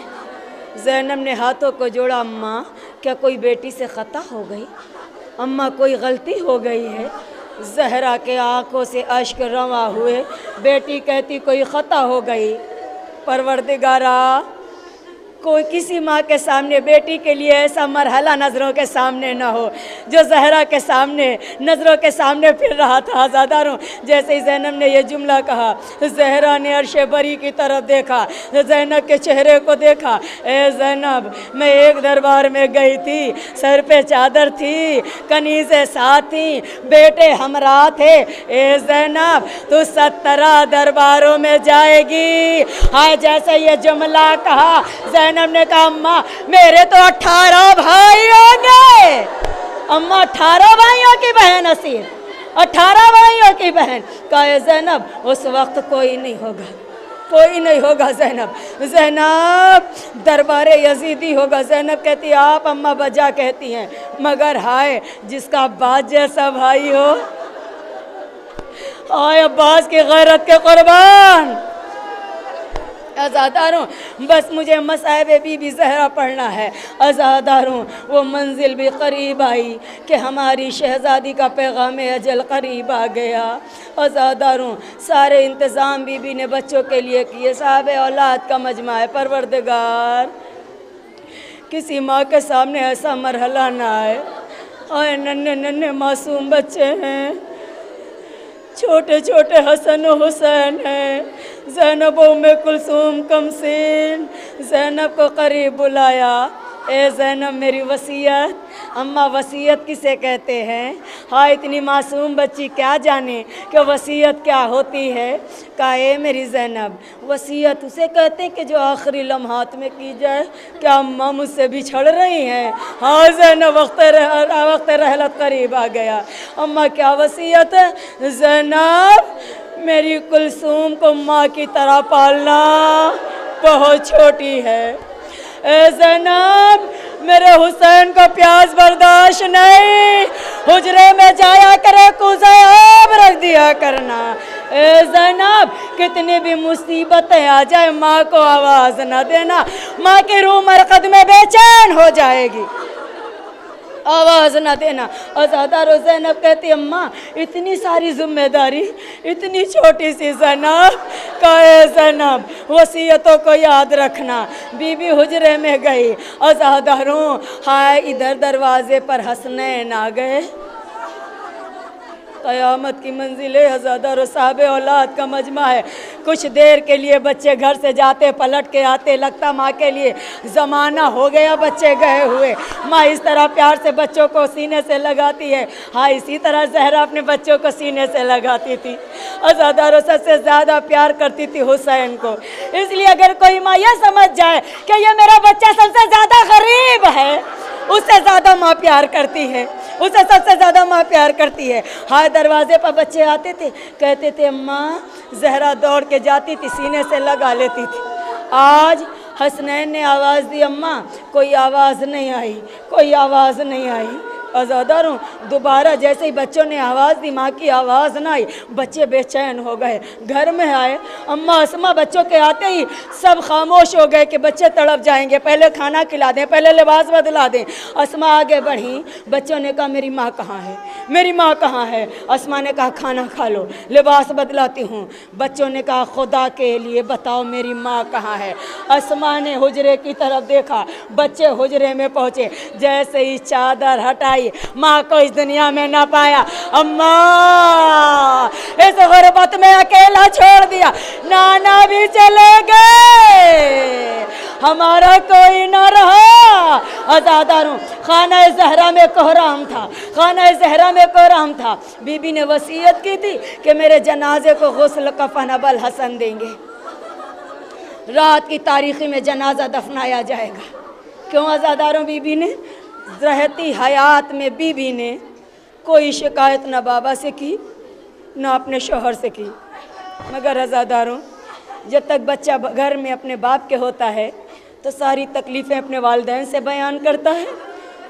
ज़ैनब ने हाथों को जोड़ा, अम्मा क्या कोई बेटी से ख़ता हो गई? अम्मा कोई गलती हो गई है? ज़हरा के आंखों से अश्क रवा हुए। बेटी कहती, कोई ख़ता हो गई। परवरदिगारा, कोई किसी माँ के सामने बेटी के लिए ऐसा मरहला नज़रों के सामने ना हो जो ज़हरा के सामने नज़रों के सामने फिर रहा था। आज़ादारों जैसे ही ज़ैनब ने यह जुमला कहा, ज़हरा ने अर्शे बरी की तरफ देखा, ज़ैनब के चेहरे को देखा। ए ज़ैनब, मैं एक दरबार में गई थी, सर पे चादर थी, कनीज़े साथ थी, बेटे हमरा थे। ए ज़ैनब, तू 17 दरबारों में जाएगी। हाँ, जैसे ये जुमला कहा, ज़ैनब ने कहा, अम्मा मेरे तो 18 भाई होंगे। अम्मा 18 भाइयों की बहन असीर, 18 भाइयों की बहन। कहा, ज़ैनब उस वक्त कोई नहीं होगा, कोई नहीं होगा ज़ैनब। ज़ैनब दरबार यजीदी होगा। ज़ैनब कहती, आप अम्मा बजा कहती हैं, मगर हाय जिसका अब्बास जैसा भाई हो। हाय अब्बास की गैरत के कुर्बान। अज़ादारों बस मुझे मसाइब बीबी ज़हरा पढ़ना है। अज़ादारों वो मंजिल भी करीब आई कि हमारी शहज़ादी का पैगाम अजल करीब आ गया। अज़ादारों सारे इंतज़ाम बीबी ने बच्चों के लिए किए, साहब औलाद का मजमा है। परवरदिगार किसी माँ के सामने ऐसा मरहला ना आए। आए नन्हे नन्हे मासूम बच्चे हैं, छोटे छोटे हसन हुसैन हैं। ज़ैनब उम्मे कुलसूम कमसीन ज़ैनब को करीब बुलाया। ए ज़ैनब मेरी वसीयत। अम्मा वसीयत किसे कहते हैं? हाँ, इतनी मासूम बच्ची क्या जाने कि वसीयत क्या होती है। कहा, ए मेरी ज़ैनब, वसीयत उसे कहते हैं कि जो आखिरी लम्हात में की जाए। क्या अम्मा मुझसे बिछड़ रही हैं? हाँ ज़ैनब, वक्त रहलत करीब आ गया। अम्मा क्या वसीयत है? ज़ैनब मेरी कुलसूम को माँ की तरह पालना, बहुत छोटी है। ए ज़ैनब मेरे हुसैन को प्यास बर्दाश्त नहीं, हुजरे में जाया करे, कुज़ा आब रख दिया करना। ए ज़ैनब कितनी भी मुसीबतें आ जाए, माँ को आवाज़ न देना, माँ की रूह मरकद में बेचैन हो जाएगी, आवाज़ न देना। अज़ादारो ज़ैनब कहती, अम्मा इतनी सारी जिम्मेदारी, इतनी छोटी सी ज़ैनब। कहे ज़ैनब वसीयतों को याद रखना। बीबी हुजरे में गई। अज़ादारों हाय इधर दरवाज़े पर हसनैन आ गए। क़यामत की मंजिलें हज़ारों साहब औलाद का मजमा है। कुछ देर के लिए बच्चे घर से जाते, पलट के आते, लगता माँ के लिए ज़माना हो गया बच्चे गए हुए। माँ इस तरह प्यार से बच्चों को सीने से लगाती है। हाँ, इसी तरह ज़हरा अपने बच्चों को सीने से लगाती थी। हज़ारों सबसे ज़्यादा प्यार करती थी हुसैन को। इसलिए अगर कोई माँ यह समझ जाए कि ये मेरा बच्चा सबसे ज़्यादा गरीब है, उससे ज़्यादा माँ प्यार करती है, उससे सबसे ज़्यादा माँ प्यार करती है। हाँ, दरवाजे पर बच्चे आते थे, कहते थे अम्मा, ज़हरा दौड़ के जाती थी, सीने से लगा लेती थी। आज हसनैन ने आवाज़ दी, अम्मा, कोई आवाज़ नहीं आई, कोई आवाज़ नहीं आई। आज़ादारों, दोबारा जैसे ही बच्चों ने आवाज़ दी, माँ की आवाज़ ना आई, बच्चे बेचैन हो गए। घर में आए, अम्मा अस्मा बच्चों के आते ही सब खामोश हो गए कि बच्चे तड़प जाएंगे, पहले खाना खिला दें, पहले लिबास बदला दें। अस्मा आगे बढ़ी, बच्चों ने कहा मेरी माँ कहाँ है, मेरी माँ कहाँ है। अस्मा ने कहा खाना खा लो, लिबास बदलाती हूँ। बच्चों ने कहा खुदा के लिए बताओ मेरी माँ कहाँ है। अस्मा ने हुजरे की तरफ देखा, बच्चे हुजरे में पहुँचे, जैसे ही चादर हटाई, माँ को इस दुनिया में ना पाया। अम्मा, इस गुर्बत में अकेला छोड़ दिया, नाना भी चले गए, हमारा कोई ना रहा। आज़ादारों, खाना ज़हरा में कोहराम था, खाना ज़हरा में कोहराम था। बीबी ने वसीयत की थी कि मेरे जनाजे को गुस्ल कफन अबल हसन देंगे, रात की तारीखी में जनाजा दफनाया जाएगा। क्यों आज़ादारों, बीबी ने रहती हयात में बीबी ने कोई शिकायत ना बाबा से की ना अपने शौहर से की। मगर आज़ादारों, जब तक बच्चा घर में अपने बाप के होता है तो सारी तकलीफ़ें अपने वालिदैन से बयान करता है,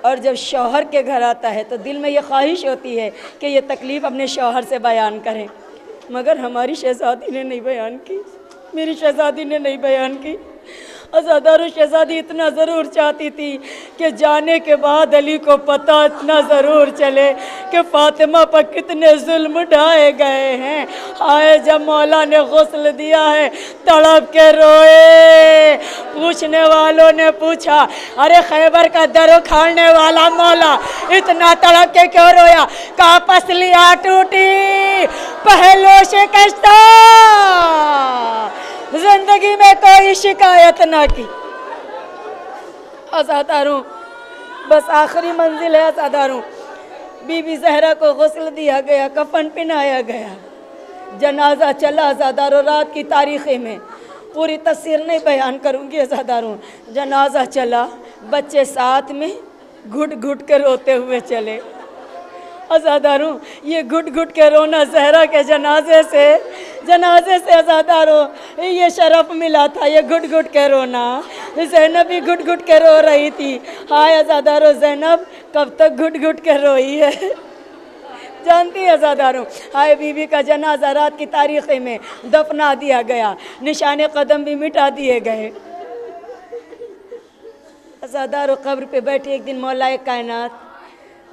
और जब शौहर के घर आता है तो दिल में ये ख्वाहिश होती है कि ये तकलीफ़ अपने शौहर से बयान करें। मगर हमारी शहज़ादी ने नहीं बयान की, मेरी शहज़ादी ने नहीं बयान की। आज़ादारों, शहज़ादी इतना ज़रूर चाहती थी कि जाने के बाद अली को पता इतना ज़रूर चले कि फ़ातिमा पर कितने जुल्म ढाए गए हैं। हाय, जब मौला ने गुस्ल दिया है, तड़प के रोए। पूछने वालों ने पूछा, अरे खैबर का दर उखाड़ने वाला मौला इतना तड़प के क्यों रोया? कहा पसलियाँ टूटी, पहलो शिकस्ता, जिंदगी में कोई शिकायत ना की। आज़ादारों, बस आखिरी मंजिल है आज़ादारों। बीबी ज़हरा को गुस्ल दिया गया, कफन पहनाया गया, जनाजा चला। आज़ादारों, रात की तारीख़ी में पूरी तफसीर नहीं बयान करूँगी आज़ादारों। जनाजा चला, बच्चे साथ में घुट घुट के रोते हुए चले। आज़ादारों, ये घुट घुट के रोना ज़हरा के जनाजे से आज़ादारों ये शरफ़ मिला था, ये घुट घुट के रोना। ज़ैनब भी घुट घुट के रो रही थी। हाय आज़ादारों, ज़ैनब कब तक घुट घुट के रोई है, जानती है आज़ादारों। हाय, बीबी का जनाजा रात की तारीख़ी में दफना दिया गया, निशाने कदम भी मिटा दिए गए। आज़ादारों, कब्र पे बैठे एक दिन मौलाए कायनात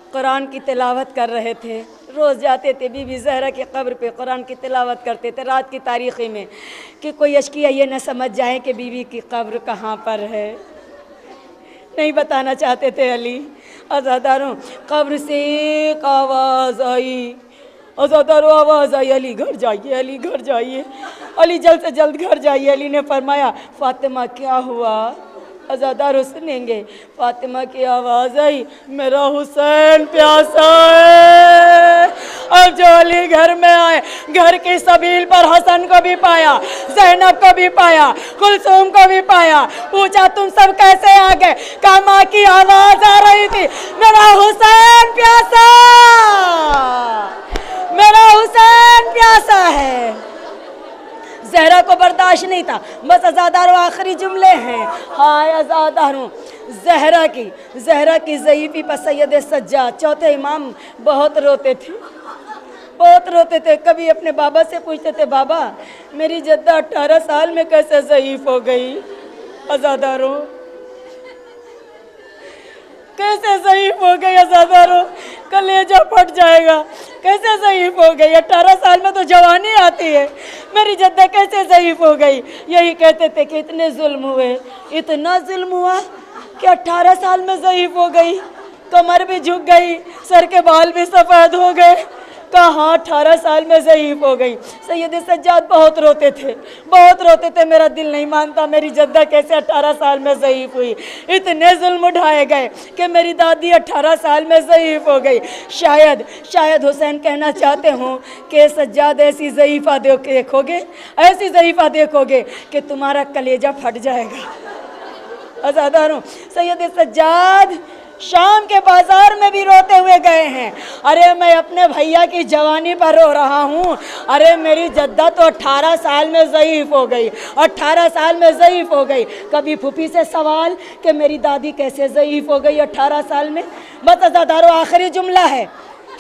कुरान की तिलावत कर रहे थे। रोज़ जाते थे बीबी ज़हरा की कब्र पे, कुरान की तिलावत करते थे रात की तारीख़ी में, कि कोई अशकिया ये न समझ जाए कि बीबी की कब्र कहाँ पर है। नहीं बताना चाहते थे अली। आज़ादारों, कब्र से एक आवाज़ आई, आज़ादारों आवाज़ आई, अली घर जाइए, अली घर जाइए, अली जल्द से जल्द घर जाइए। अली ने फरमाया, फ़ातिमा क्या हुआ? आज़ादारों सुनेंगे। फ़ातिमा की आवाज़ आई, मेरा हुसैन प्यासा है। अब जो अली घर में आए, घर की सबील पर हसन को भी पाया, ज़ैनब को भी पाया, कुलसूम को भी पाया। पूछा तुम सब कैसे आ गए? कहा माँ की आवाज़ आ रही थी, मेरा हुसैन प्यासा, मेरा हुसैन प्यासा है। ज़हरा को बर्दाश्त नहीं था। बस आज़ादारों, आखिरी जुमले हैं। हाय आज़ादारों, ज़हरा की ज़ईफ़ी पर सैयद सज्जाद चौथे इमाम बहुत रोते थे, बहुत रोते थे। कभी अपने बाबा से पूछते थे, बाबा मेरी जद्दा 18 साल में कैसे ज़ईफ़ हो गई? आज़ादारों, कैसे ज़ईफ़ हो गई? आज़ादारों, कलेजा फट जाएगा। कैसे ज़ईफ़ हो गई? 18 साल में तो जवानी आती है, मेरी जद्दा कैसे ज़ईफ़ हो गई? यही कहते थे कि इतने जुल्म हुए, इतना जुल्म हुआ कि 18 साल में ज़ईफ़ हो गई, कमर भी झुक गई, सर के बाल भी सफ़ेद हो गए, कहाँ 18 साल में ज़ईफ़ हो गई। सैयद सज्जाद बहुत रोते थे, बहुत रोते थे, मेरा दिल नहीं मानता मेरी जद्दा कैसे 18 साल में ज़ईफ़ हुई। इतने जुल्म उठाए गए कि मेरी दादी 18 साल में ज़ईफ़ हो गई। शायद हुसैन कहना चाहते हों कि सज्जाद ऐसी ज़ईफ़ा देखोगे, ऐसी ज़ईफ़ा देखोगे कि तुम्हारा कलेजा फट जाएगा। आज़ादारों, सैयद सज्जाद शाम के बाजार में भी रोते हुए गए हैं। अरे मैं अपने भैया की जवानी पर रो रहा हूँ, अरे मेरी जद्दा तो 18 साल में ज़ईफ़ हो गई, 18 साल में ज़ईफ़ हो गई। कभी फूफी से सवाल कि मेरी दादी कैसे ज़ईफ़ हो गई 18 साल में। बस आज़ादारों, आखिरी जुमला है,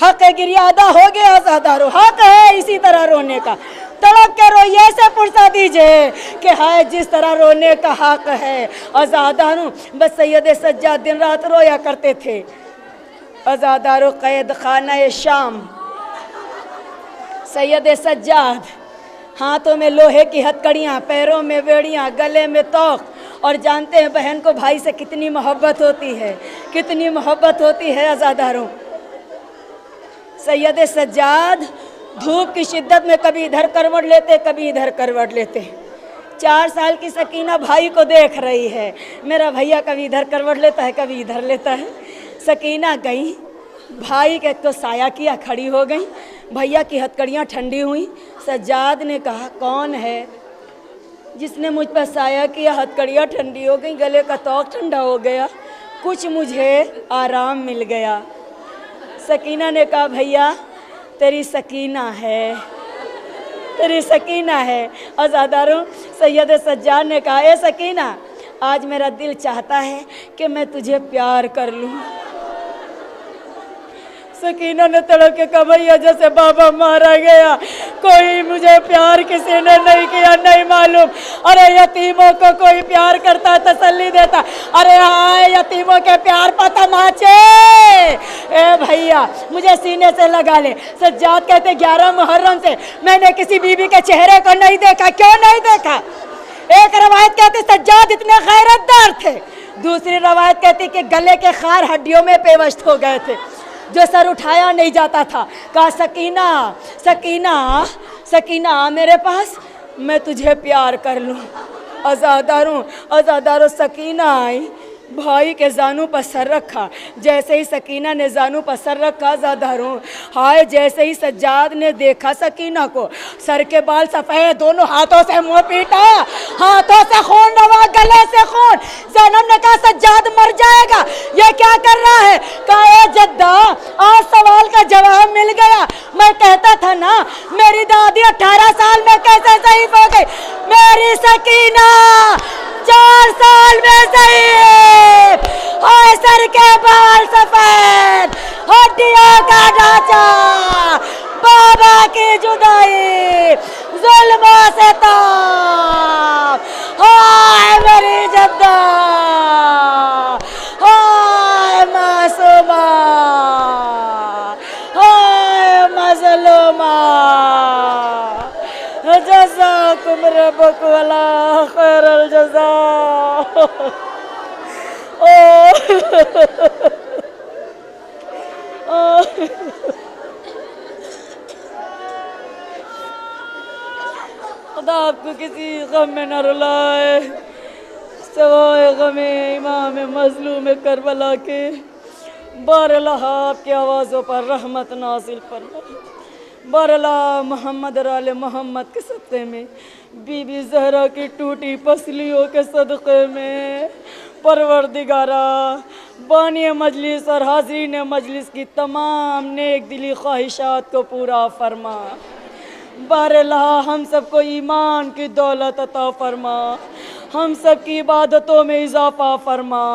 हक़ गिरिया अदा हो गया। आज़ादारों, हक़ है इसी तरह रोने का, तड़प के रोइए, ऐसे पुरसा दीजिए कि हाय जिस तरह रोने का हक़ है। आज़ादारों, बस सैयद सज्जाद दिन रात रोया करते थे। आज़ादारों, क़ैद खाना शाम, सैयद सज्जाद हाथों में लोहे की हथकड़ियाँ, पैरों में बेड़ियाँ, गले में तोक। और जानते हैं बहन को भाई से कितनी मोहब्बत होती है, कितनी मोहब्बत होती है। आज़ादारों, सैयद सज्जाद धूप की शिद्दत में कभी इधर करवट लेते, कभी इधर करवट लेते। 4 साल की सकीना भाई को देख रही है, मेरा भैया कभी इधर करवट लेता है, कभी इधर लेता है। सकीना गई, भाई के तो साया किया, खड़ी हो गई। भैया की हथकड़ियाँ ठंडी हुई। सज्जाद ने कहा, कौन है जिसने मुझ पर साया किया? हथकड़ियाँ ठंडी हो गई, गले का तौक ठंडा हो गया, कुछ मुझे आराम मिल गया। सकीना ने कहा, भैया तेरी सकीना है, तेरी सकीना है। आज़ादारों, सैयद सज्जाद ने कहा, ए सकीना, आज मेरा दिल चाहता है कि मैं तुझे प्यार कर लूँ। सकीना ने तड़प के कहा, भैया जैसे बाबा मारा गया, कोई मुझे प्यार किसी ने नहीं किया, नहीं मालूम। अरे यतीमों को कोई प्यार करता, तसल्ली देता। अरे हाँ, यतीमों के प्यार पर तमाचे। ए भैया मुझे सीने से लगा ले। सज्जाद कहते 11 मुहर्रम से मैंने किसी बीबी के चेहरे को नहीं देखा। क्यों नहीं देखा? एक रवायत कहती सज्जाद इतने गैरतदार थे, दूसरी रवायत कहती कि गले के खार हड्डियों में पेवस्त हो गए थे, जो सर उठाया नहीं जाता था। कहा, सकीना सकीना सकीना मेरे पास, मैं तुझे प्यार कर लूँ। आज़ादारों, सकीना आई, भाई के जानू पर सर रखा। जैसे ही सकीना ने जानू पर सर रखा, आज़ादारों, हाय जैसे ही सज्जाद ने देखा सकीना को, सर के बाल सफ़ेद, दोनों हाथों से मुँह पीटा, हाथों से खून रवा, गले से खून। ज़ैनब ने कहा, सज्जाद मर जाएगा, ये क्या कर रहा है? कहा, ए जद्दा, आज सवाल का जवाब मिल गया। मैं कहता था ना मेरी दादी 18 साल में कैसे ज़ईफ़ हो गई, मेरी सकीना 4 साल में ज़ईफ़। हाय सर के बाल सफ़ेद, हड्डियों का ढांचा, बाबा की जुदाई, जुल्मों से ताप। हाय मेरी जद्दा, हाय मासूमा, हाय मज़लूमा, जज़ाकुम रब्बुकुम अला खैरल जज़ा। खुदा आपको किसी गम में न रुलाए सिवाय गमे इमाम मज़लूम करबला के। बारलाह आपकी आवाज़ों पर रहमत नाज़िल फरमाए। बारलाह मोहम्मद और आले मोहम्मद के सदक़े में, बीबी ज़हरा की टूटी पसलियों के सदक़े में, परवरदिगारा बानी मजलिस और हाज़रीन मजलिस की तमाम नेक दिली ख्वाहिशात को पूरा फरमा। बारलाह हम सबको ईमान की दौलत अता फरमा, हम सब की इबादतों में इजाफ़ा फरमा,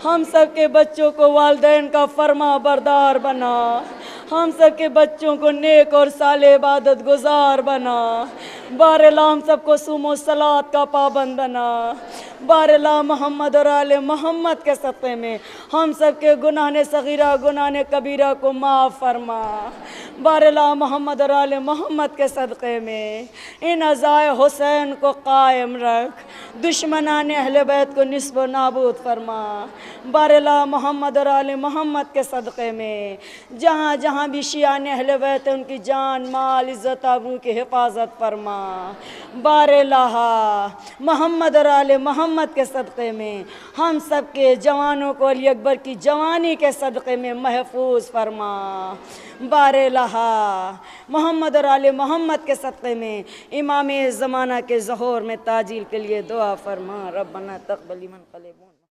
हम सब के बच्चों को वालिदैन का फरमा बरदार बना, हम सब के बच्चों को नेक और साले इबादत गुजार बना। बारलाह हम सबको सुमो सलात का पाबंद बना। बारलाह मोहम्मद और आले मोहम्मद के सत्ते में हम सब के गुनाह ने सगीरा गुनाह ने कबीरा को माफ़ फरमा। बारलाह मोहम्मद और आले मोहम्मद के सदक़े में इन अज़ाए हुसैन को कायम रख। दुश्मनान अहले बैत को निस्फ व नाबूद फरमा। बारला मोहम्मद और आले मोहम्मद के सदक़े में जहाँ जहाँ भी शियान अहले बैत है उनकी जान माल इज़्ज़त आबरू की हिफाजत फरमा। बारला मोहम्मद और आले मोहम्मद के सदक़े में हम सब के जवानों को अली अकबर की जवानी के सदक़े में महफूज फरमा। बारला मोहम्मद और आले मोहम्मद के सदक़े में इमाम ज़माना के ज़हूर में ताजील के लिए दुआ फरमा। रब्बना तक़ब्बल मन क़ल्बून।